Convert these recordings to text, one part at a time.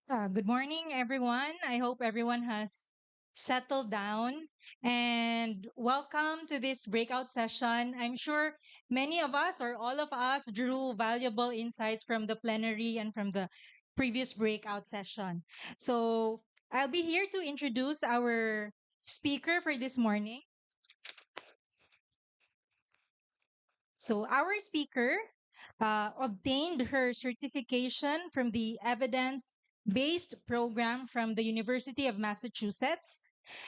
Good morning, everyone. I hope everyone has settled down and welcome to this breakout session. I'm sure many of us or all of us drew valuable insights from the plenary and from the previous breakout session. So I'll be here to introduce our speaker for this morning. So, our speaker obtained her certification from the evidence based program from the University of Massachusetts.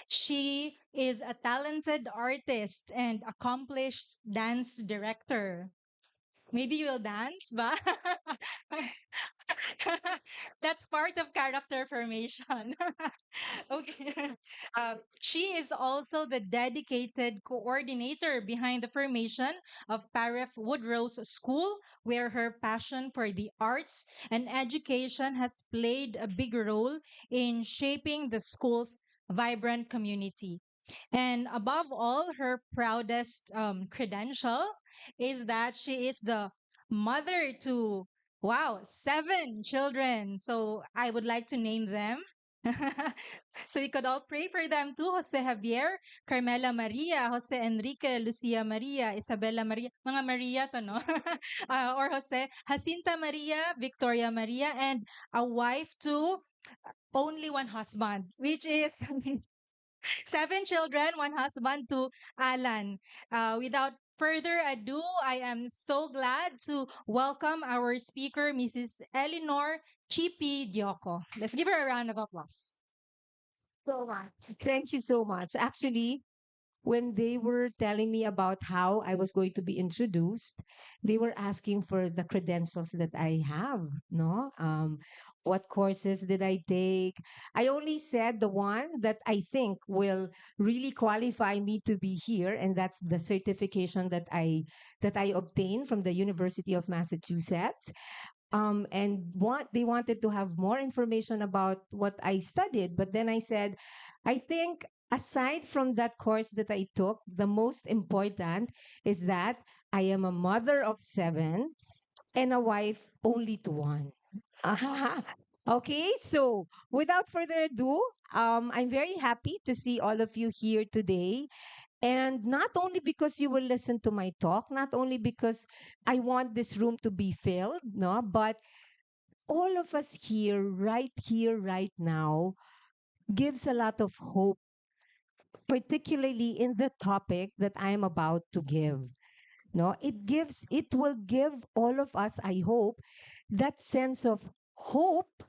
She is a talented artist and accomplished dance director. Maybe you will dance, ba? That's part of character formation. Okay. She is also the dedicated coordinator behind the formation of Paref Woodrow's School, where her passion for the arts and education has played a big role in shaping the school's vibrant community. And above all, her proudest credential is that she is the mother to, wow, 7 children. So I would like to name them. So we could all pray for them too. Jose Javier, Carmela Maria, Jose Enrique, Lucia Maria, Isabella Maria, mga Maria to, no? Or Jose, Jacinta Maria, Victoria Maria, and a wife to only one husband, which is 7 children, one husband to Alan. Without further ado, I am so glad to welcome our speaker, Mrs. Eleanor Chippy Dioko. Let's give her a round of applause. So much. Thank you so much. Actually, when they were telling me about how I was going to be introduced, they were asking for the credentials that I have, no? What courses did I take? I only said the one that I think will really qualify me to be here, and that's the certification that I obtained from the University of Massachusetts. And what they wanted to have more information about what I studied. But then I said, I think aside from that course that I took, the most important is that I am a mother of 7 and a wife only to one. Okay, so without further ado, I'm very happy to see all of you here today. And not only because you will listen to my talk, not only because I want this room to be filled, no, but all of us here, right now, gives a lot of hope, particularly in the topic that I am about to give. No, it will give all of us, I hope, that sense of hope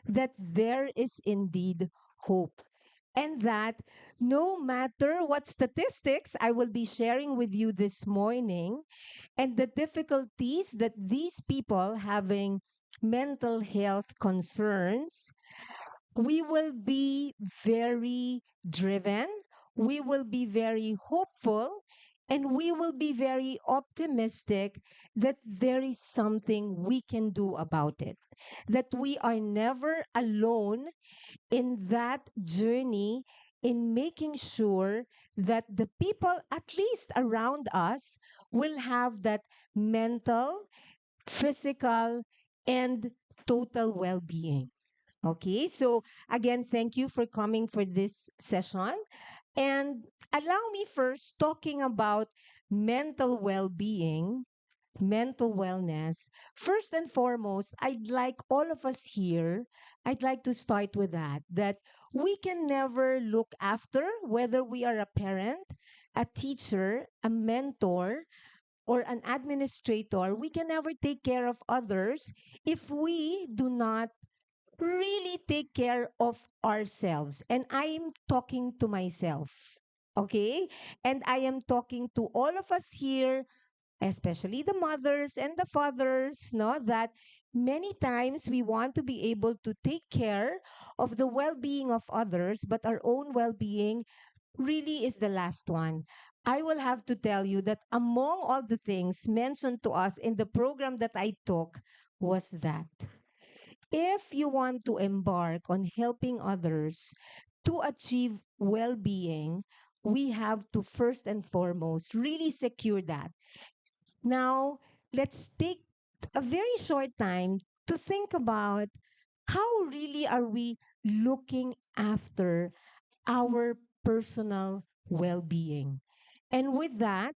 that there is indeed hope. And that no matter what statistics I will be sharing with you this morning, and the difficulties that these people having mental health concerns, we will be very driven, we will be very hopeful, and we will be very optimistic that there is something we can do about it. That we are never alone in that journey in making sure that the people, at least around us, will have that mental, physical, and total well being. Okay, so again, thank you for coming for this session. And allow me first talking about mental well being, mental wellness. First and foremost, I'd like all of us here, I'd like to start with that we can never look after, whether we are a parent, a teacher, a mentor, or an administrator, we can never take care of others if we do not really take care of ourselves. And I'm talking to myself. Okay? And I am talking to all of us here, especially the mothers and the fathers, no, that many times we want to be able to take care of the well-being of others, but our own well-being really is the last one. I will have to tell you that among all the things mentioned to us in the program that I took was that if you want to embark on helping others to achieve well-being, we have to first and foremost really secure that. Now, let's take a very short time to think about how really are we looking after our personal well-being. And with that,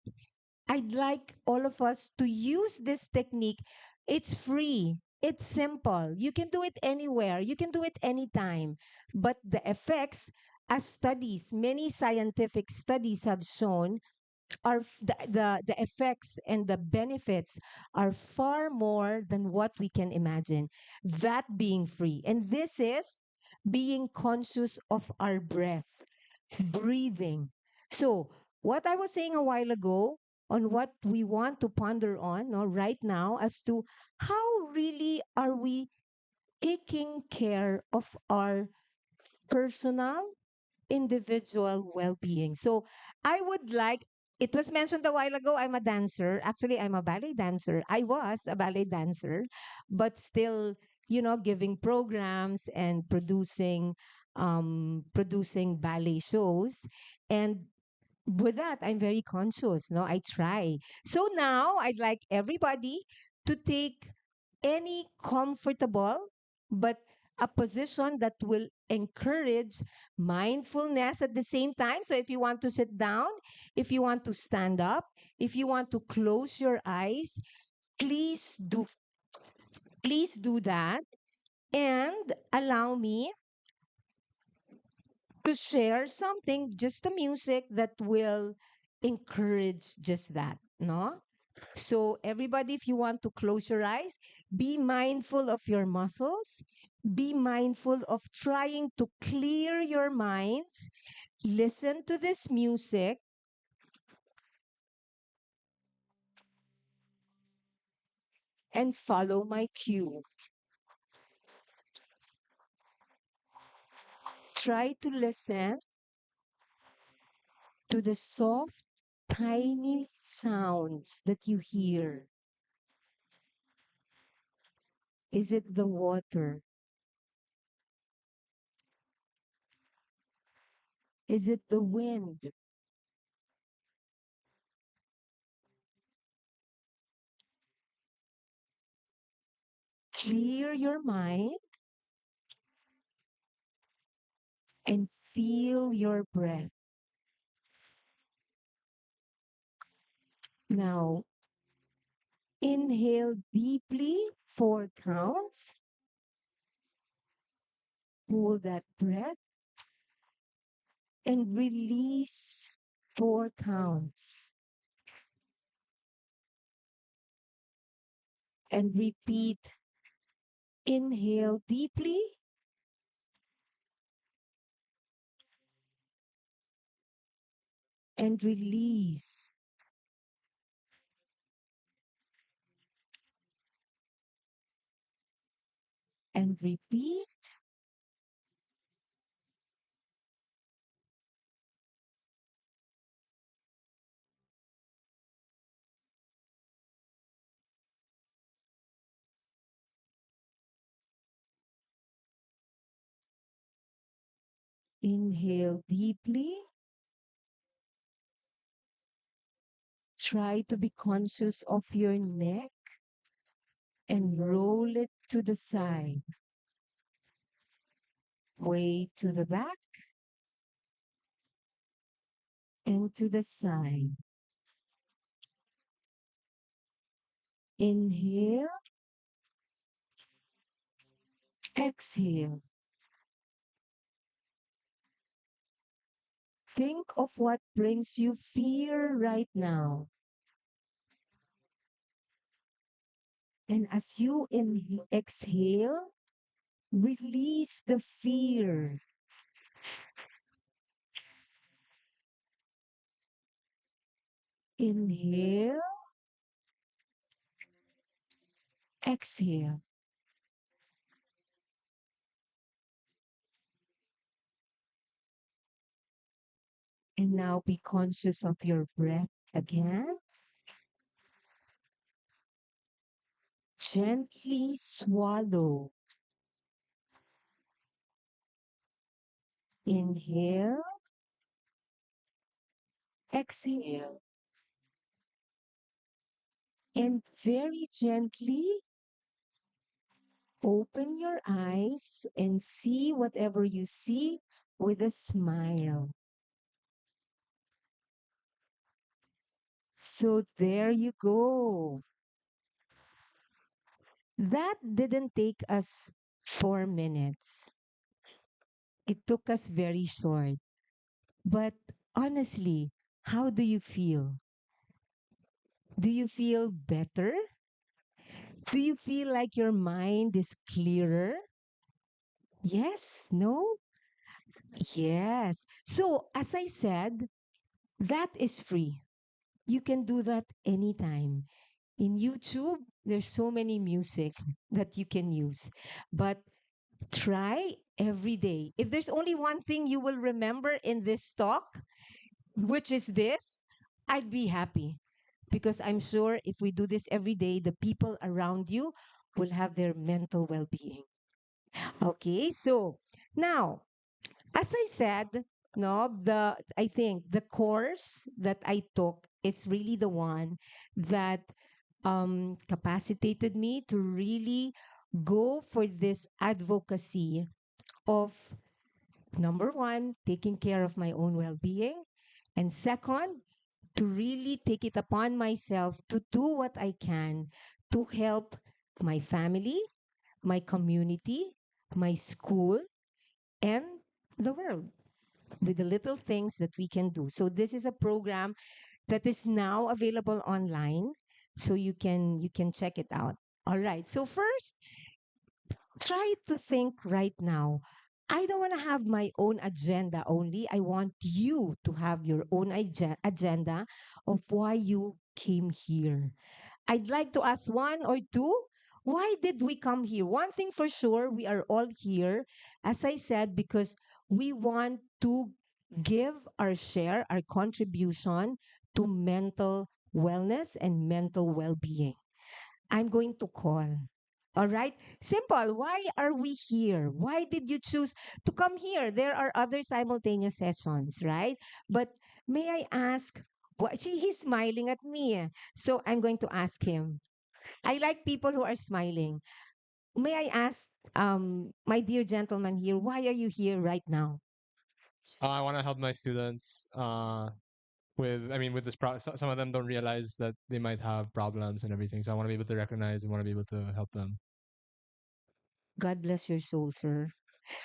I'd like all of us to use this technique. It's free. It's simple. You can do it anywhere. You can do it anytime. But the effects, as studies, many scientific studies have shown, the effects and the benefits are far more than what we can imagine. That being free. And this is being conscious of our breath, breathing. So, what I was saying a while ago on what we want to ponder on, no, right now, as to how really are we taking care of our personal, individual well-being. So I would like, it was mentioned a while ago, I'm a dancer. Actually, I'm a ballet dancer. I was a ballet dancer, but still, giving programs and producing ballet shows. And with that, I'm very conscious. No, I try. So now I'd like everybody to take any comfortable but a position that will encourage mindfulness at the same time. So if you want to sit down, if you want to stand up, if you want to close your eyes, please do please do that and allow me to share something, just the music that will encourage just that, no? So, everybody, if you want to close your eyes, be mindful of your muscles, be mindful of trying to clear your minds, listen to this music, and follow my cue. Try to listen to the soft, tiny sounds that you hear. Is it the water? Is it the wind? Clear your mind and feel your breath. Now, inhale deeply, 4 counts. Hold that breath and release, 4 counts. And repeat. Inhale deeply and release. And repeat. Inhale deeply. Try to be conscious of your neck and roll it to the side. Way to the back and to the side. Inhale, exhale. Think of what brings you fear right now. And as you exhale, release the fear. Inhale, exhale. And now be conscious of your breath again. Gently swallow. Inhale, exhale. And very gently open your eyes and see whatever you see with a smile. So there you go. That didn't take us 4 minutes. It took us very short. But honestly, how do you feel? Do you feel better? Do you feel like your mind is clearer? Yes, no? Yes. So, as I said, that is free. You can do that anytime. In YouTube, there's so many music that you can use. But try every day. If there's only one thing you will remember in this talk, which is this, I'd be happy. Because I'm sure if we do this every day, the people around you will have their mental well being. Okay, so now, as I said, no, I think the course that I took is really the one that capacitated me to really go for this advocacy of number one, taking care of my own well being, and second, to really take it upon myself to do what I can to help my family, my community, my school, and the world with the little things that we can do. So this is a program that is now available online, so you can check it out. All right. So first, try to think right now. I don't want to have my own agenda only. I want you to have your own agenda of why you came here. I'd like to ask one or two. Why did we come here? One thing for sure, we are all here, as I said, because we want to give our share, our contribution to mental wellness and mental well being. I'm going to call. All right. Simple. Why are we here? Why did you choose to come here? There are other simultaneous sessions, right? But may I ask, he's smiling at me. So I'm going to ask him. I like people who are smiling. May I ask, my dear gentleman here, why are you here right now? I want to help my students with this some of them don't realize that they might have problems and everything. So I want to be able to recognize and want to be able to help them. God bless your soul, sir.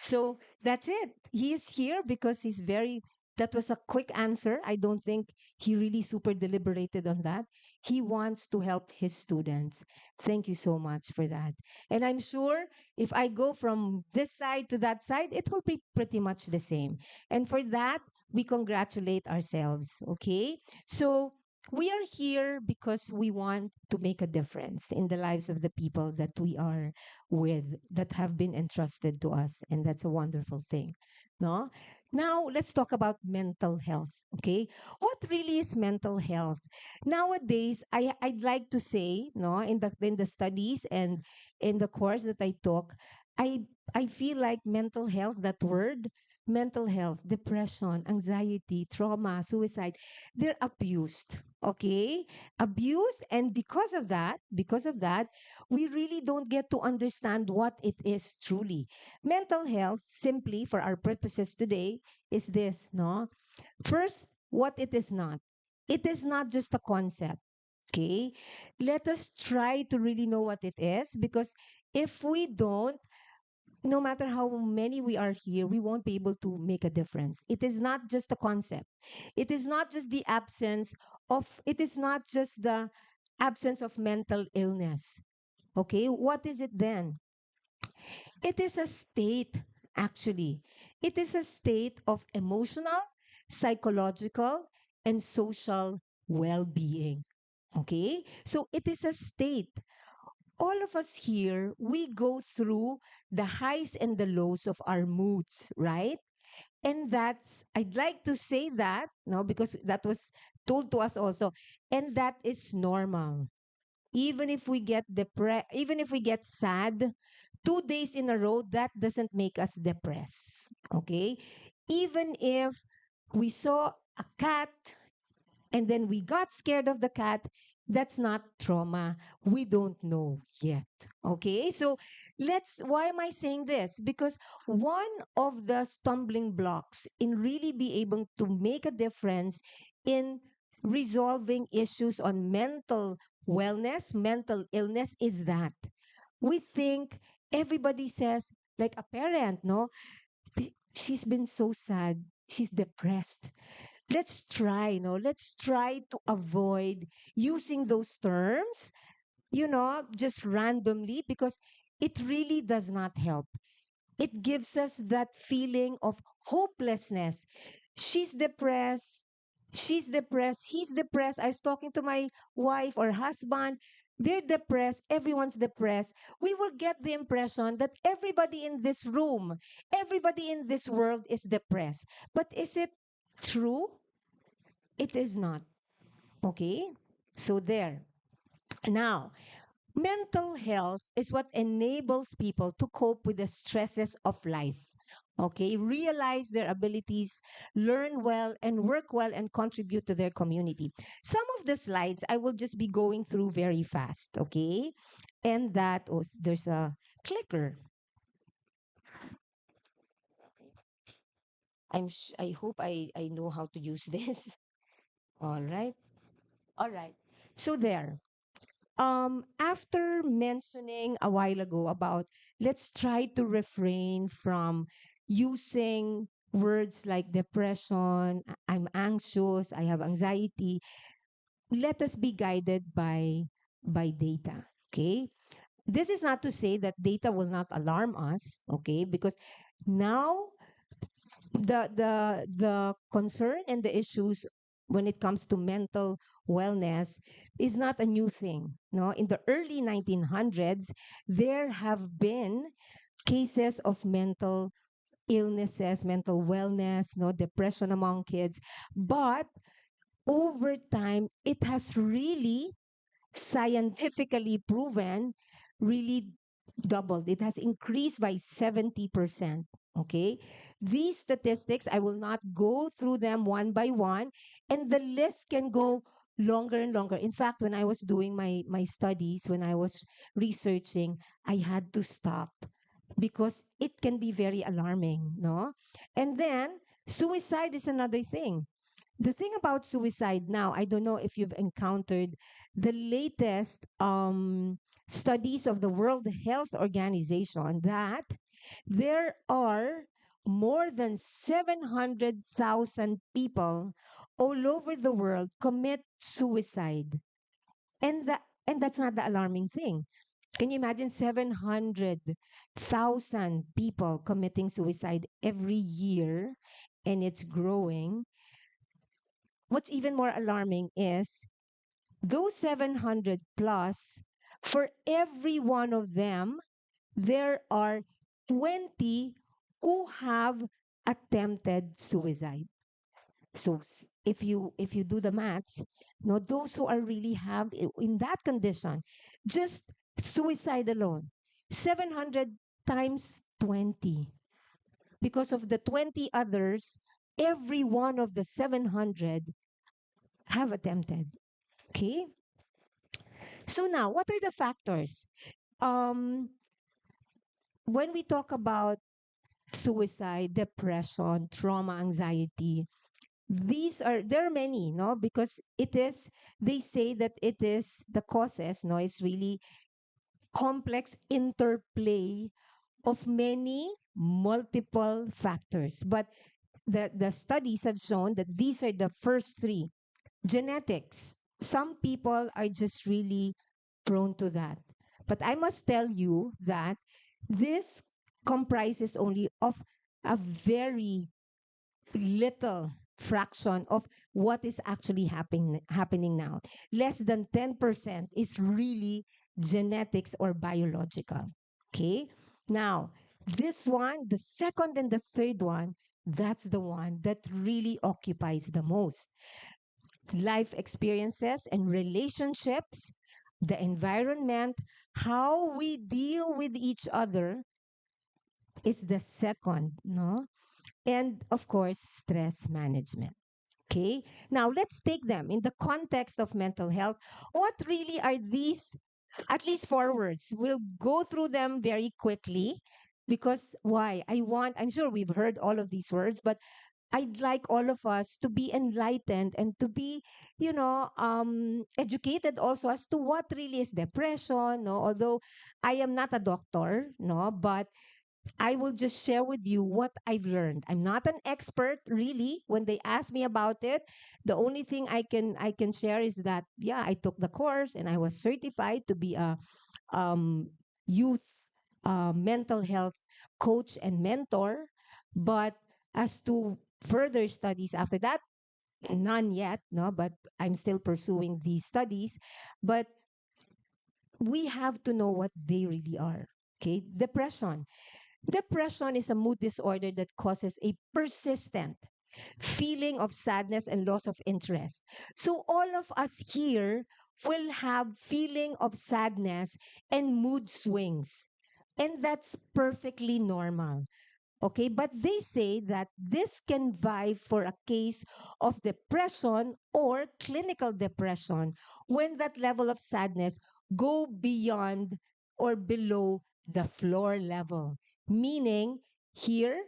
So that's it. He is here because that was a quick answer. I don't think he really super deliberated on that. He wants to help his students. Thank you so much for that. And I'm sure if I go from this side to that side, it will be pretty much the same. And for that, we congratulate ourselves. Okay. So we are here because we want to make a difference in the lives of the people that we are with, that have been entrusted to us, and that's a wonderful thing. No, now let's talk about mental health. Okay, what really is mental health nowadays? I'd like to say, no, in the studies and in the course that I took, i I feel like mental health, that word, mental health, depression, anxiety, trauma, suicide, they're abused. Okay, abused. And because of that, we really don't get to understand what it is truly. Mental health, simply for our purposes today, is this, no? First, what it is not. It is not just a concept. Okay? Let us try to really know what it is, because if we don't, no matter how many we are here, we won't be able to make a difference. It is not just a concept. It is not just the absence of mental illness. Okay, what is it then? It is a state, actually. It is a state of emotional, psychological, and social well being. Okay, so it is a state. All of us here, we go through the highs and the lows of our moods, right? And I'd like to say that, no, because that was told to us also, and that is normal. Even if we get sad 2 days in a row, that doesn't make us depressed. Okay, even if we saw a cat and then we got scared of the cat, That's not trauma. We don't know yet. Okay, so why am I saying this? Because one of the stumbling blocks in really be able to make a difference in resolving issues on mental wellness, mental illness, is that we think everybody says, like a parent, no, she's been so sad, she's depressed. Let's try, no, let's try to avoid using those terms, just randomly, because it really does not help. It gives us that feeling of hopelessness. She's depressed. She's depressed. He's depressed. I was talking to my wife or husband. They're depressed. Everyone's depressed. We will get the impression that everybody in this room, everybody in this world is depressed. But is it true? It is not. Okay? So there. Now, mental health is what enables people to cope with the stresses of life. Okay, realize their abilities, learn well, and work well and contribute to their community. Some of the slides I will just be going through very fast. Okay, and there's a clicker. I hope I know how to use this. All right. All right. So there. After mentioning a while ago about let's try to refrain from using words like depression, I'm anxious, I have anxiety. Let us be guided by data. Okay. This is not to say that data will not alarm us, okay? Because now the concern and the issues when it comes to mental wellness is not a new thing. No, in the early 1900s, there have been cases of mental illnesses, mental wellness, no, depression among kids, but over time, it has really scientifically proven, really doubled. It has increased by 70%. Okay. These statistics, I will not go through them one by one, and the list can go longer and longer. In fact, when I was doing my studies, when I was researching, I had to stop because it can be very alarming, no? And then suicide is another thing. The thing about suicide now, I don't know if you've encountered the latest studies of the World Health Organization that there are more than 700,000 people all over the world commit suicide. And that's not the alarming thing. Can you imagine 700,000 people committing suicide every year, and it's growing? What's even more alarming is those 700 plus, for every one of them, there are 20 who have attempted suicide. So if you do the maths, no, those who are really in that condition, just suicide alone, 700 times 20. Because of the 20 others, every one of the 700 have attempted. Okay. So now, what are the factors? Um, when we talk about suicide, depression, trauma, anxiety, there are many, no? Because they say that it is the causes, no? It's really complex interplay of many multiple factors. But the studies have shown that these are the first three. Genetics. Some people are just really prone to that. But I must tell you that this comprises only of a very little fraction of what is actually happening now. Less than 10% is really genetics or biological. Okay? Now, this one, the second and the third one, that's the one that really occupies the most. Life experiences and relationships, the environment, how we deal with each other is the second, no? And of course, stress management. Okay. Now let's take them in the context of mental health. What really are these? At least four words. We'll go through them very quickly because why? I'm sure we've heard all of these words, but I'd like all of us to be enlightened and to be, educated also as to what really is depression. No, although I am not a doctor, no, but I will just share with you what I've learned. I'm not an expert really. When they ask me about it, the only thing I can share is that yeah, I took the course and I was certified to be a um, youth mental health coach and mentor. But as to further studies after that, none yet, no, but I'm still pursuing these studies. But we have to know what they really are. Okay, depression. Depression is a mood disorder that causes a persistent feeling of sadness and loss of interest. So all of us here will have feeling of sadness and mood swings. And that's perfectly normal. Okay, but they say that this can vie for a case of depression or clinical depression when that level of sadness go beyond or below the floor level. Meaning here,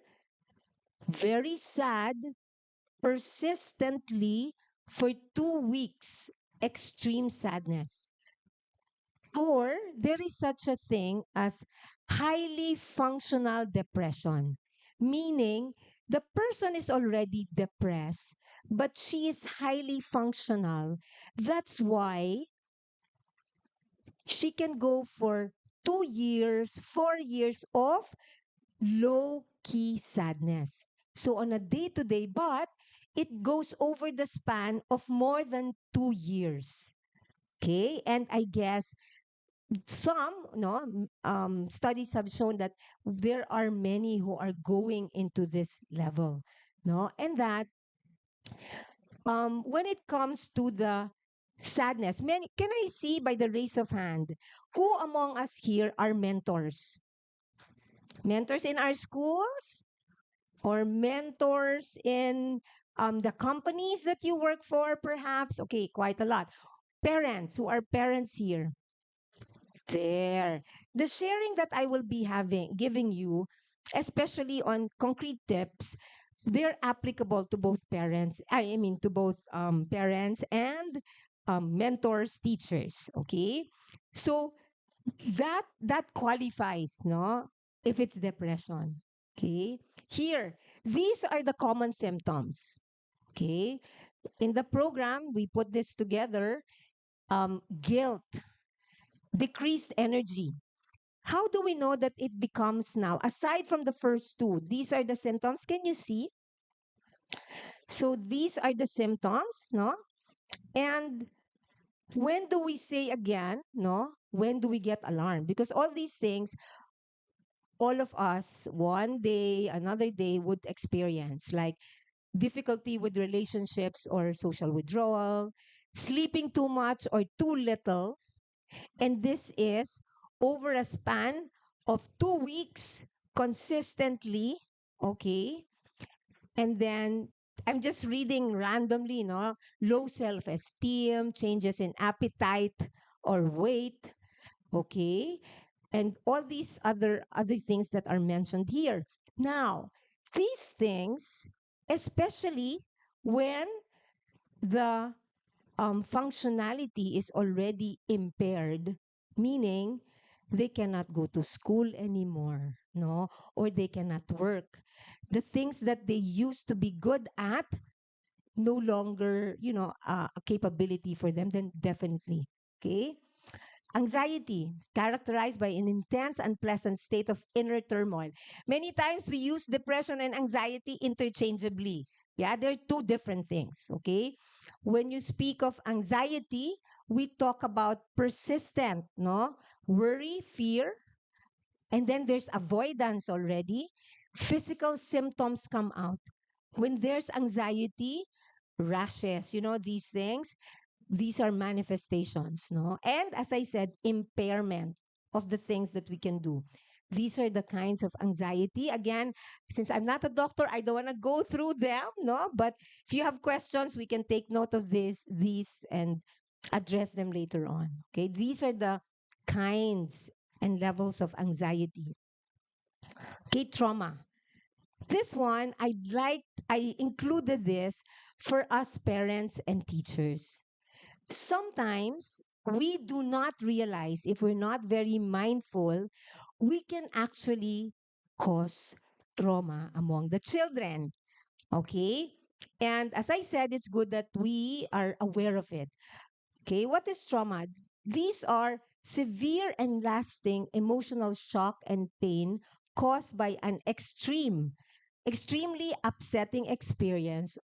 very sad, persistently for 2 weeks, extreme sadness. Or there is such a thing as highly functional depression, meaning the person is already depressed, but she is highly functional. That's why she can go for 2 years, 4 years of low key sadness. So on a day to day, but it goes over the span of more than 2 years. Okay. And I guess some no studies have shown that there are many who are going into this level, no, and that when it comes to the sadness, many, can I see by the raise of hand who among us here are mentors, mentors in our schools or mentors in the companies that you work for, perhaps? Okay, quite a lot. Parents, who are parents here? There. The sharing that I will be giving you, especially on concrete tips, they're applicable to both parents. I mean, to both parents and mentors, teachers. Okay, so that qualifies, no? If it's depression. Okay, here these are the common symptoms. Okay, in the program we put this together. Guilt, decreased energy. How do we know that it becomes now? Aside from the first two, these are the symptoms. Can you see? So these are the symptoms, no? And when do we say again, no? When do we get alarmed? Because all these things, all of us, one day, another day would experience, like difficulty with relationships or social withdrawal, sleeping too much or too little. And this is over a span of 2 weeks consistently. Okay. And then I'm just reading randomly, low self esteem, changes in appetite or weight. Okay. And all these other things that are mentioned here. Now, these things, especially when the functionality is already impaired, meaning they cannot go to school anymore, no, or they cannot work. The things that they used to be good at no longer, a capability for them. Then definitely, okay. Anxiety, characterized by an intense, unpleasant state of inner turmoil. Many times we use depression and anxiety interchangeably. Yeah, they're two different things, okay? When you speak of anxiety, we talk about persistent, no? Worry, fear, and then there's avoidance already. Physical symptoms come out. When there's anxiety, rashes, these things, these are manifestations, no? And as I said, impairment of the things that we can do. These are the kinds of anxiety. Again, since I'm not a doctor, I don't want to go through them, no? But if you have questions, we can take note of these and address them later on. Okay, these are the kinds and levels of anxiety. Okay, trauma. This one, I included this for us parents and teachers. Sometimes we do not realize, if we're not very mindful, we can actually cause trauma among the children. Okay? And as I said, it's good that we are aware of it. Okay? What is trauma? These are severe and lasting emotional shock and pain caused by an extremely upsetting experience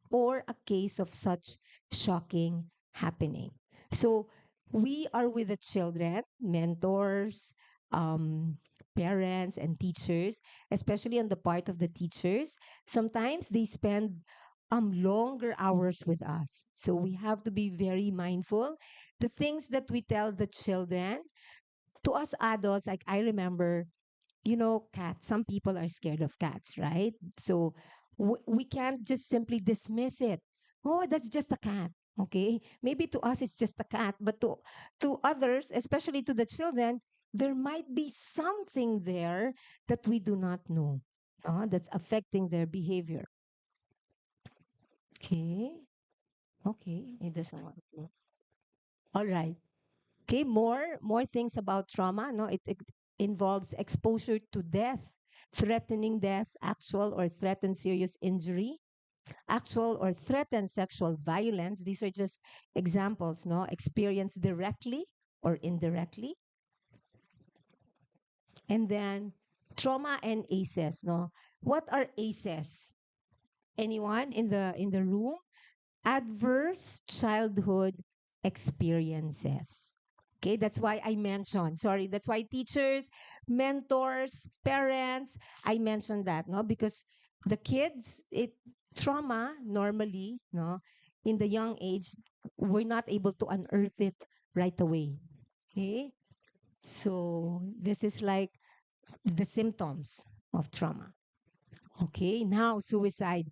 or a case of such shocking happening. So we are with the children, mentors, um, parents, and teachers, especially on the part of the teachers. Sometimes they spend longer hours with us. So we have to be very mindful. The things that we tell the children, to us adults, like I remember, cats. Some people are scared of cats, right? So we can't just simply dismiss it. Oh, that's just a cat. Okay, maybe to us it's just a cat, but to others, especially to the children, there might be something there that we do not know, that's affecting their behavior. Okay, okay, it doesn't want to. All right. Okay, more things about trauma. No, it involves exposure to death, threatening death, actual or threatened serious injury, actual or threatened sexual violence. These are just examples, no, experienced directly or indirectly. And then trauma and ACEs, no. What are ACEs? Anyone in the room? Adverse childhood experiences. Okay, that's why I mentioned, sorry, that's why teachers, mentors, parents, I mentioned that, no, because the kids, trauma normally, no, in the young age, we're not able to unearth it right away. Okay, so this is like the symptoms of trauma. Okay, now suicide.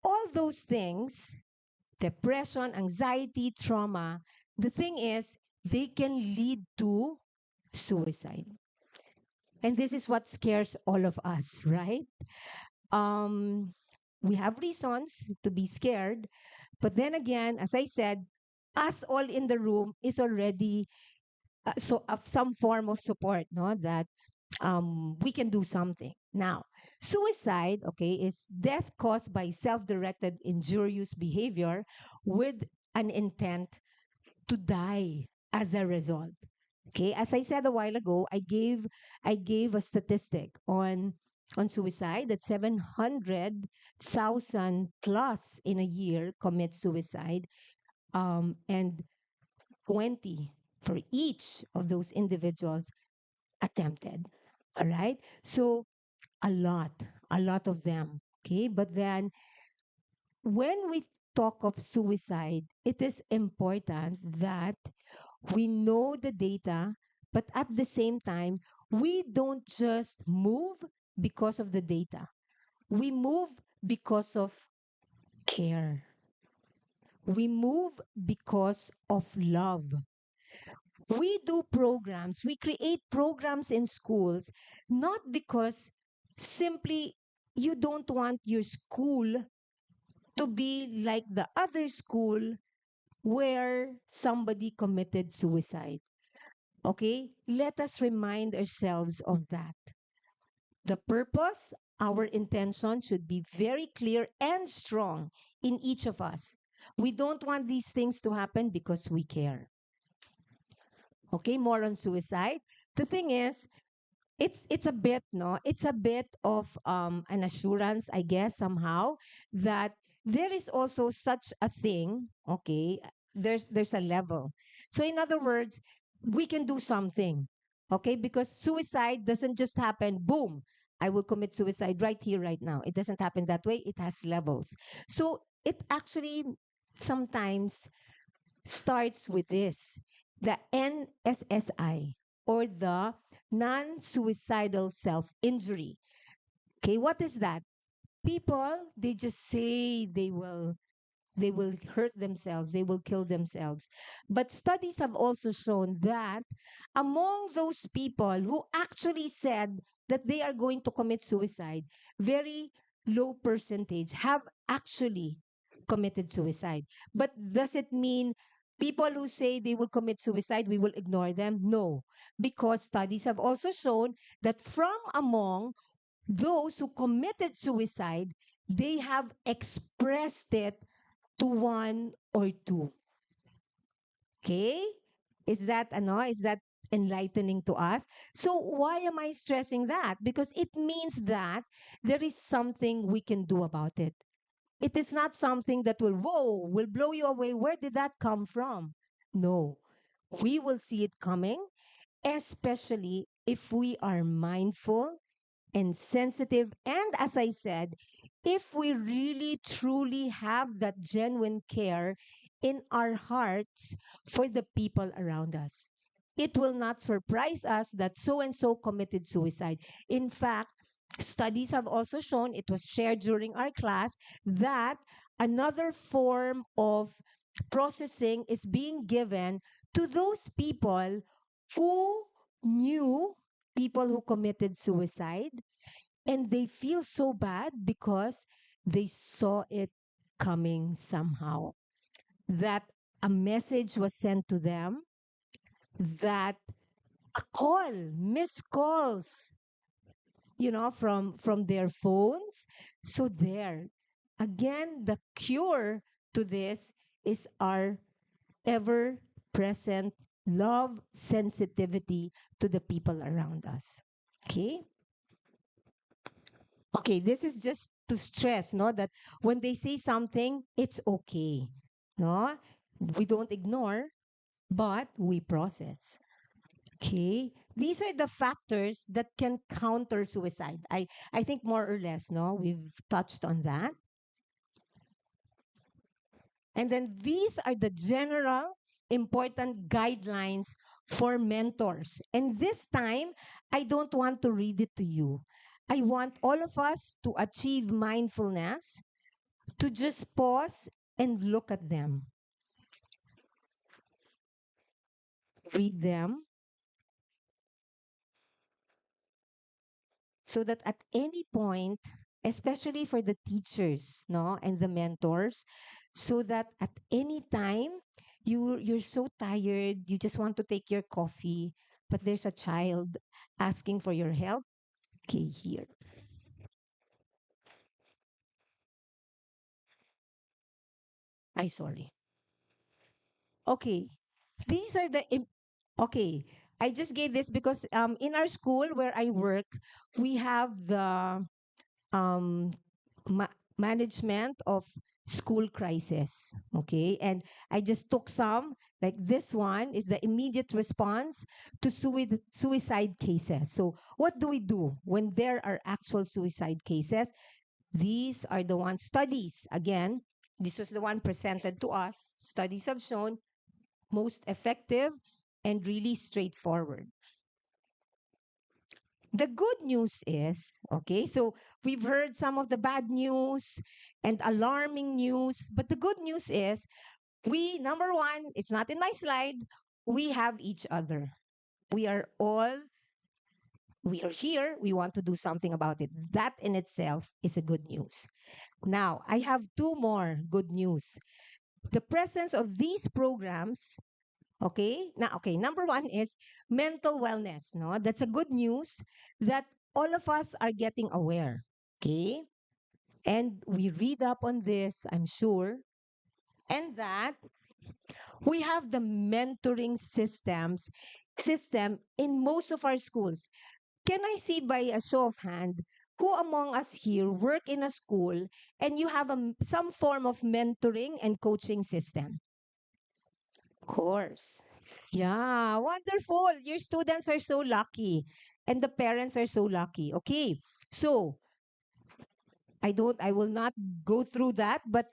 All those things, depression, anxiety, trauma, the thing is, they can lead to suicide. And this is what scares all of us, right? Um, we have reasons to be scared, but then again, as I said, us all in the room is already so of some form of support, no, that we can do something. Now, suicide, okay, is death caused by self-directed injurious behavior with an intent to die as a result. Okay, as I said a while ago, I gave a statistic on suicide that 700,000 plus in a year commit suicide, and 20 for each of those individuals attempted. All right, so a lot, a lot of them. Okay, but then when we talk of suicide, it is important that we know the data, but at the same time, we don't just move because of the data. We move because of care. We move because of love. We do programs, we create programs in schools, not because simply you don't want your school to be like the other school where somebody committed suicide. Okay? Let us remind ourselves of that. The purpose, our intention should be very clear and strong in each of us. We don't want these things to happen because we care. Okay, more on suicide. The thing is, it's a bit, no, it's a bit of an assurance, I guess, somehow, that there is also such a thing. Okay, there's a level. So in other words, we can do something. Okay, because suicide doesn't just happen, boom, I will commit suicide right here right now. It doesn't happen that way. It has levels. So it actually sometimes starts with this, the NSSI, or the non-suicidal self-injury. Okay, what is that? People, they just say they will hurt themselves, they will kill themselves. But studies have also shown that among those people who actually said that they are going to commit suicide, very low percentage have actually committed suicide. But does it mean people who say they will commit suicide, we will ignore them? No, because studies have also shown that from among those who committed suicide, they have expressed it to one or two. Okay? Is that enlightening to us? So why am I stressing that? Because it means that there is something we can do about it. It is not something that will blow you away. Where did that come from? No. We will see it coming, especially if we are mindful and sensitive. And as I said, if we really truly have that genuine care in our hearts for the people around us, it will not surprise us that so and so committed suicide. In fact, studies have also shown, it was shared during our class, that another form of processing is being given to those people who knew people who committed suicide, and they feel so bad because they saw it coming somehow. That a message was sent to them, that a call, missed calls, from their phones. So there, again, the cure to this is our ever present love, sensitivity to the people around us. Okay? Okay, this is just to stress, no, that when they say something, it's okay. No? We don't ignore, but we process. Okay? These are the factors that can counter suicide. I think more or less, no, we've touched on that. And then these are the general important guidelines for mentors. And this time, I don't want to read it to you. I want all of us to achieve mindfulness, to just pause and look at them, read them, so that at any point, especially for the teachers, no, and the mentors, so that at any time you're so tired, you just want to take your coffee, but there's a child asking for your help. Okay, here. I sorry. Okay. These are okay. I just gave this because in our school where I work, we have the um, management of school crisis. Okay. And I just took some, like this one is the immediate response to suicide cases. So, what do we do when there are actual suicide cases? These are the one studies. Again, this was the one presented to us. Studies have shown most effective and really straightforward. The good news is, okay, so we've heard some of the bad news and alarming news, but the good news is number one, it's not in my slide, we have each other. We are all, we are here, we want to do something about it. That in itself is a good news. Now, I have two more good news. The presence of these programs. Okay. Now, okay. Number one is mental wellness. No, that's a good news that all of us are getting aware. Okay. And we read up on this, I'm sure. And that we have the mentoring system in most of our schools. Can I see by a show of hand who among us here work in a school and you have some form of mentoring and coaching system? Of course. Yeah, wonderful. Your students are so lucky and the parents are so lucky. Okay. So, I will not go through that, but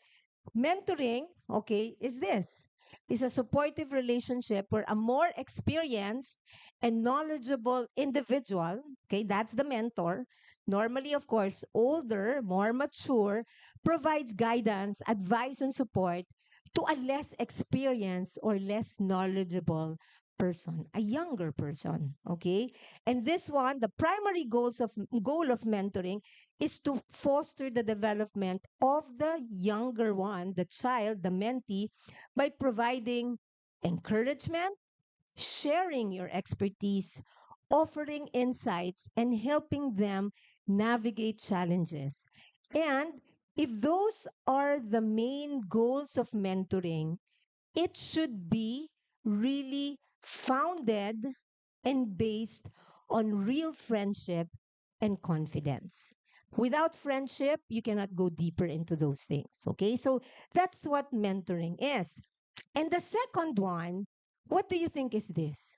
mentoring, okay, is this. is a supportive relationship where a more experienced and knowledgeable individual, okay, that's the mentor, normally, of course, older, more mature, provides guidance, advice, and support to a less experienced or less knowledgeable person, a younger person, okay? And this one, the primary goal of mentoring is to foster the development of the younger one, the child, the mentee, by providing encouragement, sharing your expertise, offering insights, and helping them navigate challenges. And if those are the main goals of mentoring, it should be really founded and based on real friendship and confidence. Without friendship, you cannot go deeper into those things. Okay, so that's what mentoring is. And the second one, what do you think is this?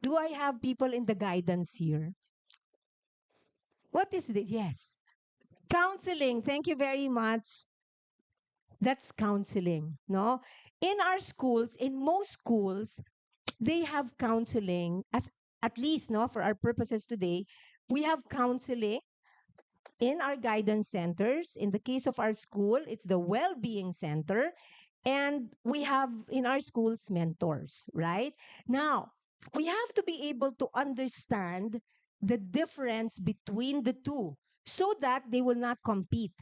Do I have people in the guidance here? What is this? Yes. Counseling. Thank you very much. That's counseling, no? In our schools, in most schools, they have counseling as at least no for our purposes today, we have counseling in our guidance centers. In the case of our school, it's the well-being center. And we have in our schools mentors, right? Now, we have to be able to understand the difference between the two so that they will not compete.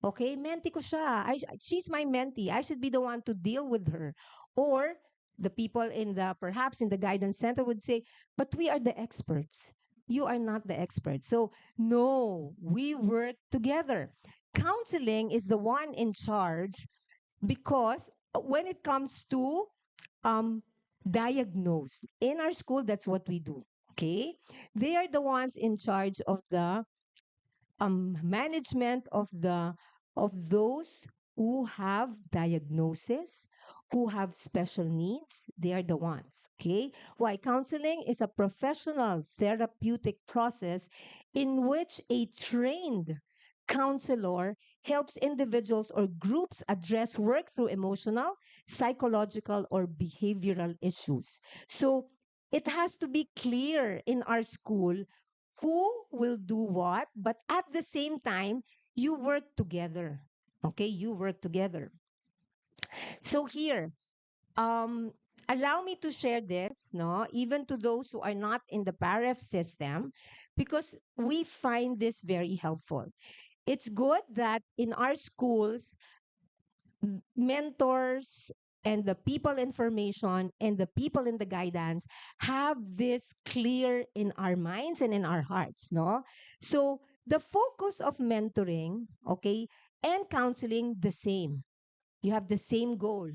Okay, mentee ko siya. She's my mentee. I should be the one to deal with her. Or the people in the perhaps in the guidance center would say, but we are the experts. You are not the expert. So, no, we work together. Counseling is the one in charge because when it comes to um diagnose in our school, that's what we do. Okay, they are the ones in charge of the management of those who have diagnosis, who have special needs. They are the ones. Okay, why counseling is a professional therapeutic process in which a trained counselor helps individuals or groups address work through emotional, psychological, or behavioral issues. So it has to be clear in our school who will do what, but at the same time, you work together. Okay, you work together. So here, um, allow me to share this, no, even to those who are not in the PAREF system, because we find this very helpful. It's good that in our schools, mentors and the people information and the people in the guidance have this clear in our minds and in our hearts, no? So the focus of mentoring, okay, and counseling the same. You have the same goal,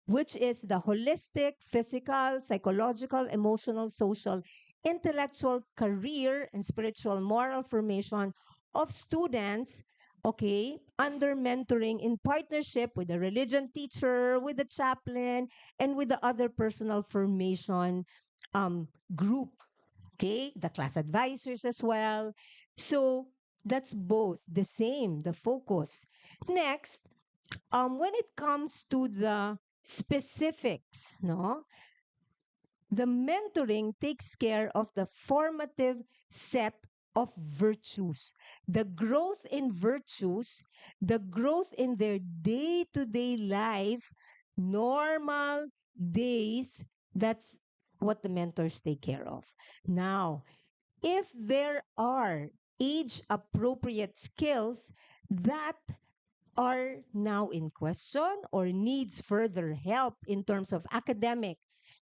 which is the holistic, physical, psychological, emotional, social, intellectual, career, and spiritual moral formation of students, okay, under mentoring in partnership with the religion teacher, with the chaplain, and with the other personal formation group, okay, the class advisors as well. So that's both the same, the focus. Next, when it comes to the specifics, no, the mentoring takes care of the formative set of virtues, the growth in virtues, the growth in their day-to-day life, normal days. That's what the mentors take care of. Now, if there are age appropriate skills that are now in question or needs further help in terms of academic,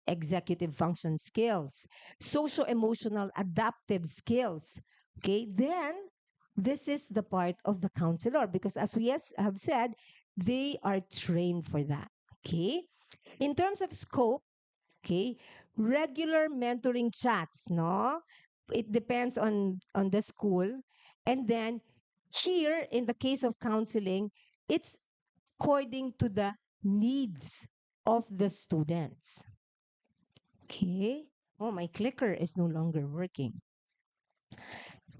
executive function skills, social emotional adaptive skills, okay, then this is the part of the counselor because as we have said, they are trained for that. Okay. In terms of scope, okay, regular mentoring chats, no? It depends on the school. And then here in the case of counseling, it's according to the needs of the students. Okay. Oh, my clicker is no longer working.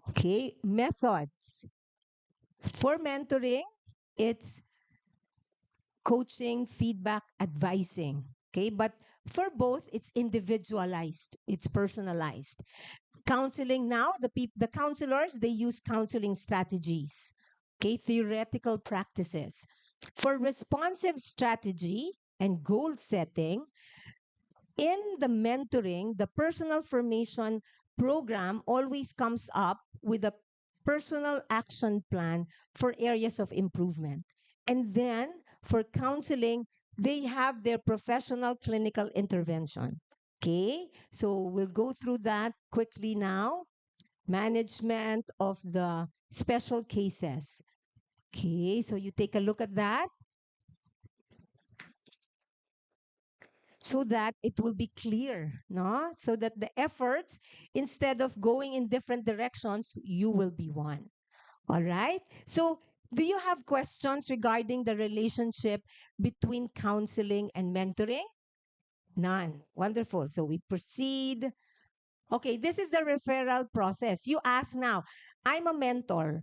Okay. Methods. For mentoring, it's coaching, feedback, advising. Okay, but for both, it's individualized, it's personalized. Counseling now, the counselors, they use counseling strategies, okay, theoretical practices. For responsive strategy and goal setting, in the mentoring, the personal formation program always comes up with a personal action plan for areas of improvement. And then for counseling, they have their professional clinical intervention. Okay, so we'll go through that quickly now. Management of the special cases. Okay, so you take a look at that so that it will be clear, no? So that the efforts, instead of going in different directions, you will be one. All right? So, do you have questions regarding the relationship between counseling and mentoring? None. Wonderful. So, we proceed. Okay, this is the referral process. You ask now, I'm a mentor.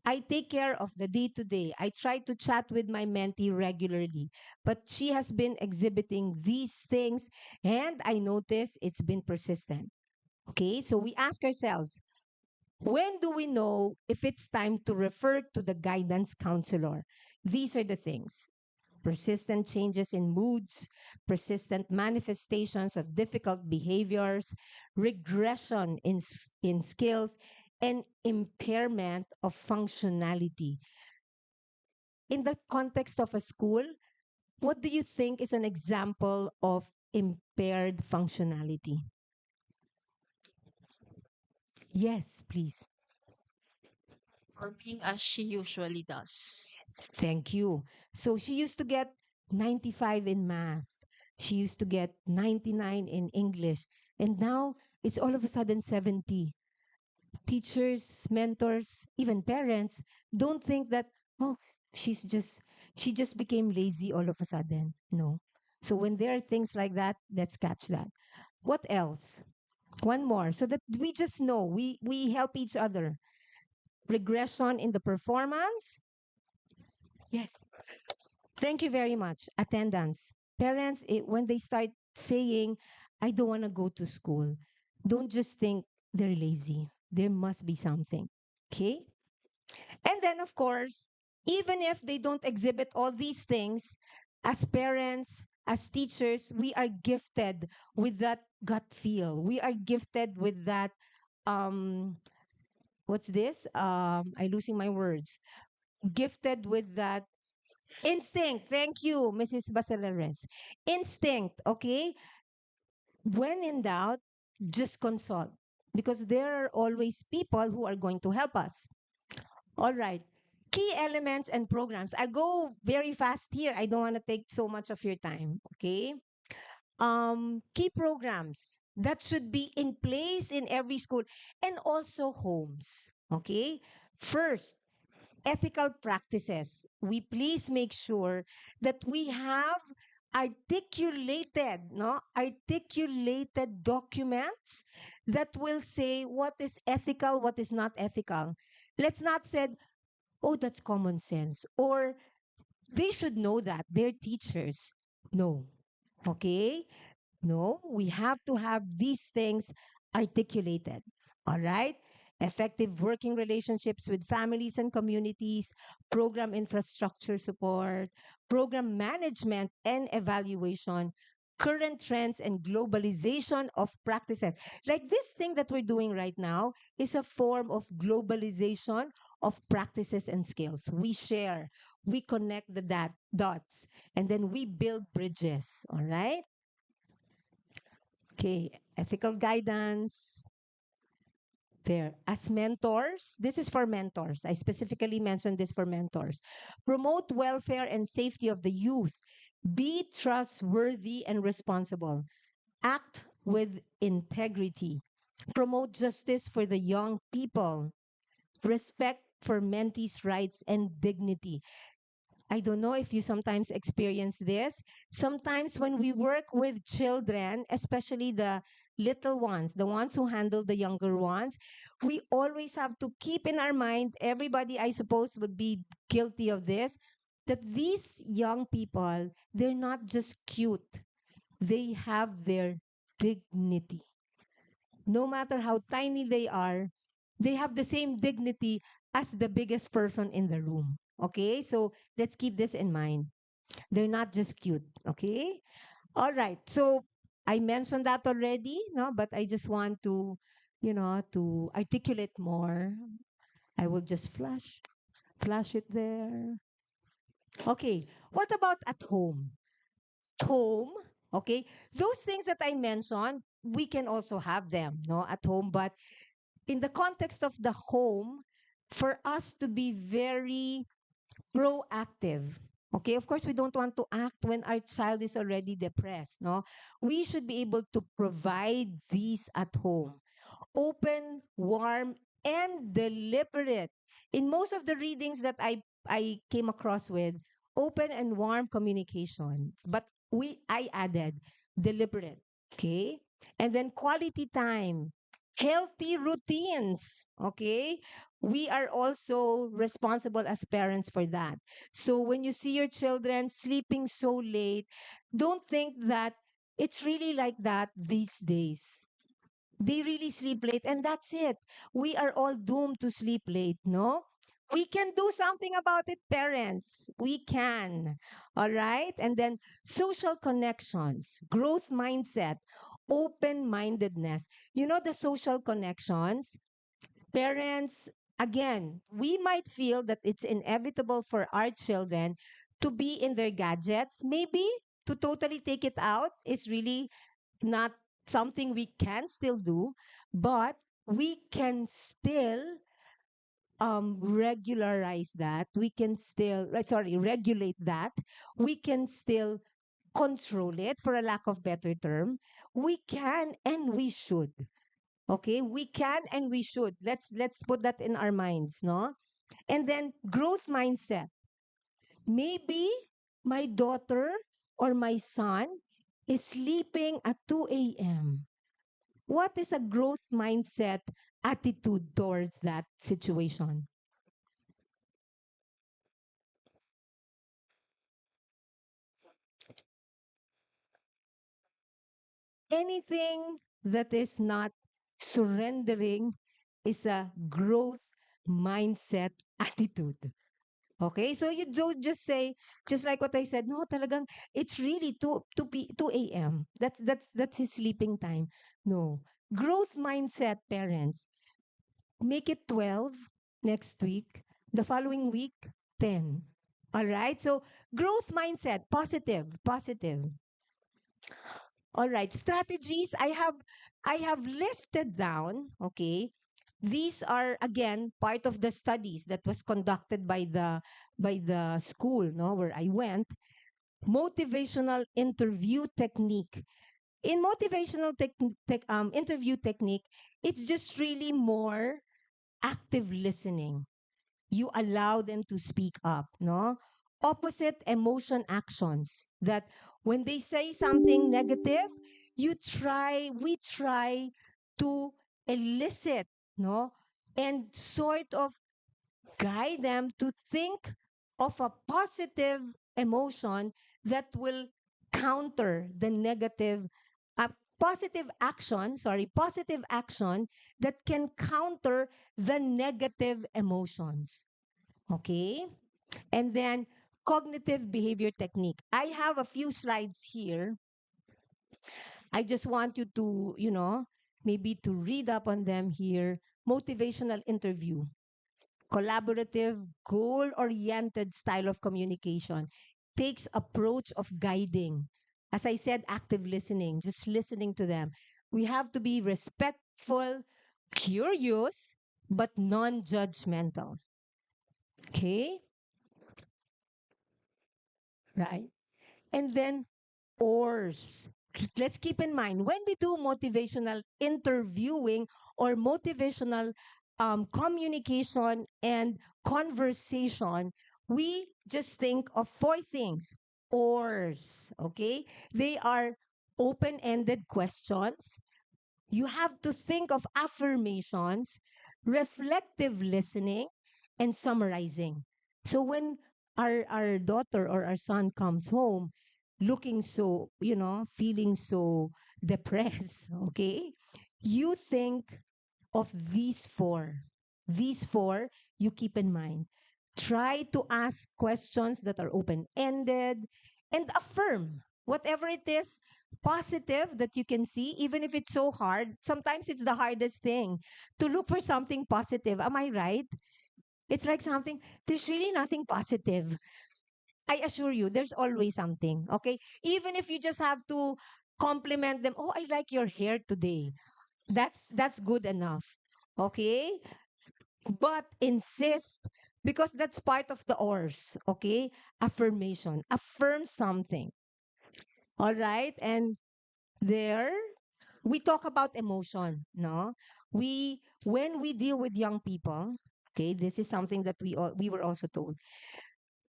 I take care of the day to day. I try to chat with my mentee regularly, but she has been exhibiting these things, and I notice it's been persistent. Okay, so we ask ourselves, when do we know if it's time to refer to the guidance counselor? These are the things: persistent changes in moods, persistent manifestations of difficult behaviors, regression in skills, and impairment of functionality. In the context of a school, what do you think is an example of impaired functionality? Yes, please. Working as she usually does. Thank you. So she used to get 95 in math. She used to get 99 in English. And now it's all of a sudden 70. Teachers, mentors, even parents don't think that, oh, she just became lazy all of a sudden. No. So when there are things like that, let's catch that. What else? One more, so that we just know we help each other. Regression in the performance. Yes. Thank you very much. Attendance. Parents, when they start saying, I don't want to go to school, don't just think they're lazy. There must be something. Okay? And then, of course, even if they don't exhibit all these things, as parents, as teachers, we are gifted with that gut feel. We are gifted with that, um, what's this? I'm losing my words. Gifted with that instinct. Thank you, Mrs. Basilares. Instinct, okay? When in doubt, just consult because there are always people who are going to help us. All right. Key elements and programs. I go very fast here. I don't want to take so much of your time, okay? Key programs that should be in place in every school and also homes, okay? First, ethical practices. We please make sure that we have articulated, no, articulated documents that will say what is ethical, what is not ethical. Let's not say, oh, that's common sense, or they should know that they're teachers. No, okay. No, we have to have these things articulated. All right? Effective working relationships with families and communities, program infrastructure support, program management and evaluation, current trends and globalization of practices. Like this thing that we're doing right now is a form of globalization of practices and skills. We share, we connect the dots, and then we build bridges. All right? Okay, ethical guidance. There. As mentors, this is for mentors. I specifically mentioned this for mentors. Promote welfare and safety of the youth. Be trustworthy and responsible. Act with integrity. Promote justice for the young people. Respect for mentees' rights and dignity. I don't know if you sometimes experience this. Sometimes when we work with children, especially the little ones, the ones who handle the younger ones, we always have to keep in our mind, everybody, I suppose, would be guilty of this. that these young people, they're not just cute, they have their dignity. No matter how tiny they have the same dignity as the biggest person in the room. Okay, so let's keep this in mind. They're not just cute. Okay, all right. So I mentioned that already, no, but I just want to, to articulate more. I will just flash it there. Okay, what about at home? Home, okay, those things that I mentioned, we can also have them, no, at home, but in the context of the home, for us to be very proactive. Okay, of course, we don't want to act when our child is already depressed, no? We should be able to provide these at home. Open, warm, and deliberate. In most of the readings that I came across with, open and warm communications. But I added deliberate. Okay? And then quality time, healthy routines. Okay? We are also responsible as parents for that. So when you see your children sleeping so late, don't think that it's really like that these days. They really sleep late, and that's it. We are all doomed to sleep late, no? We can do something about it, parents. We can. All right? And then social connections, growth mindset, open mindedness. You know, the social connections, parents, again, we might feel that it's inevitable for our children to be in their gadgets. Maybe to totally take it out is really not something we can still do, but we can still regularize that. We can still, sorry, regulate that. We can still control it, for a lack of better term. We can and we should. Okay, we can and we should. Let's put that in our minds, no? And then growth mindset. Maybe my daughter or my son is sleeping at 2 a.m. What is a growth mindset attitude towards that situation? Anything that is not surrendering is a growth mindset attitude. Okay? So you don't just say, just like what I said, no, talagang, it's really 2 a.m. That's his sleeping time. No. Growth mindset, parents. Make it 12 next week. The following week, 10. All right? So growth mindset, positive, positive. All right, strategies I have listed down, okay? These are again part of the studies that was conducted by the school, no, where I went. Motivational interview technique. In motivational interview technique, it's just really more active listening. You allow them to speak up, no? Opposite emotion actions, that when they say something negative, we try to elicit, no? And sort of guide them to think of a positive emotion that will counter the negative, uh, positive action that can counter the negative emotions. Okay? And then cognitive behavior technique. I have a few slides here. I just want you to, maybe to read up on them here. Motivational interview, collaborative, goal-oriented style of communication, takes approach of guiding. As I said, active listening, just listening to them. We have to be respectful, curious, but non-judgmental. Okay? Right? And then ORS. Let's keep in mind, when we do motivational interviewing or motivational communication and conversation, we just think of four things. ORS, okay? They are open ended questions. You have to think of affirmations, reflective listening, and summarizing. So when our daughter or our son comes home looking so, feeling so depressed, okay? You think of these four. These four you keep in mind. Try to ask questions that are open ended and affirm whatever it is positive that you can see, even if it's so hard. Sometimes it's the hardest thing to look for something positive. Am I right? It's like something, there's really nothing positive. I assure you, there's always something. Okay. Even if you just have to compliment them, oh, I like your hair today. That's good enough. Okay, but insist, because that's part of the ORS. Okay, affirmation, affirm something. All right, and there we talk about emotion. No, we when we deal with young people. Okay, this is something that we were also told.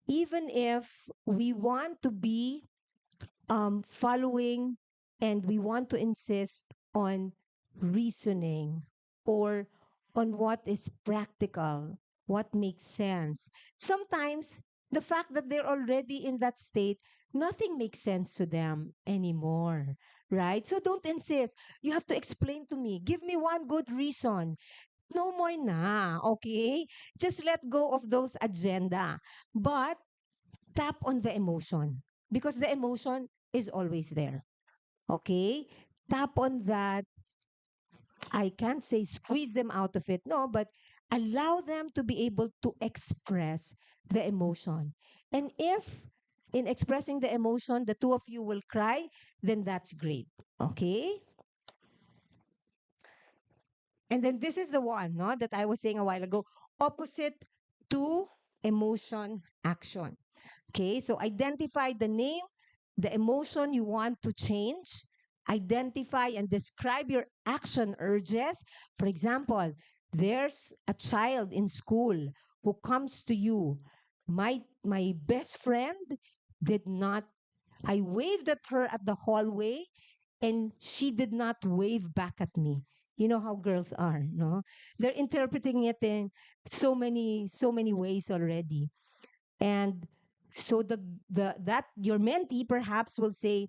Even if we want to be following and we want to insist on reasoning or on what is practical, what makes sense. Sometimes the fact that they're already in that state, nothing makes sense to them anymore, right? So don't insist. You have to explain to me. Give me one good reason. No more na, okay? Just let go of those agenda. But tap on the emotion because the emotion is always there. Okay? Tap on that. I can't say squeeze them out of it. No, but allow them to be able to express the emotion. And if in expressing the emotion, the two of you will cry, then that's great. Okay? And then this is the one, no, that I was saying a while ago, opposite to emotion action. Okay, so identify the name, the emotion you want to change, identify and describe your action urges. For example, there's a child in school who comes to you. My best friend did not, I waved at her at the hallway and she did not wave back at me. You know how girls are, no? They're interpreting it in so many ways already. And so the that your mentee perhaps will say,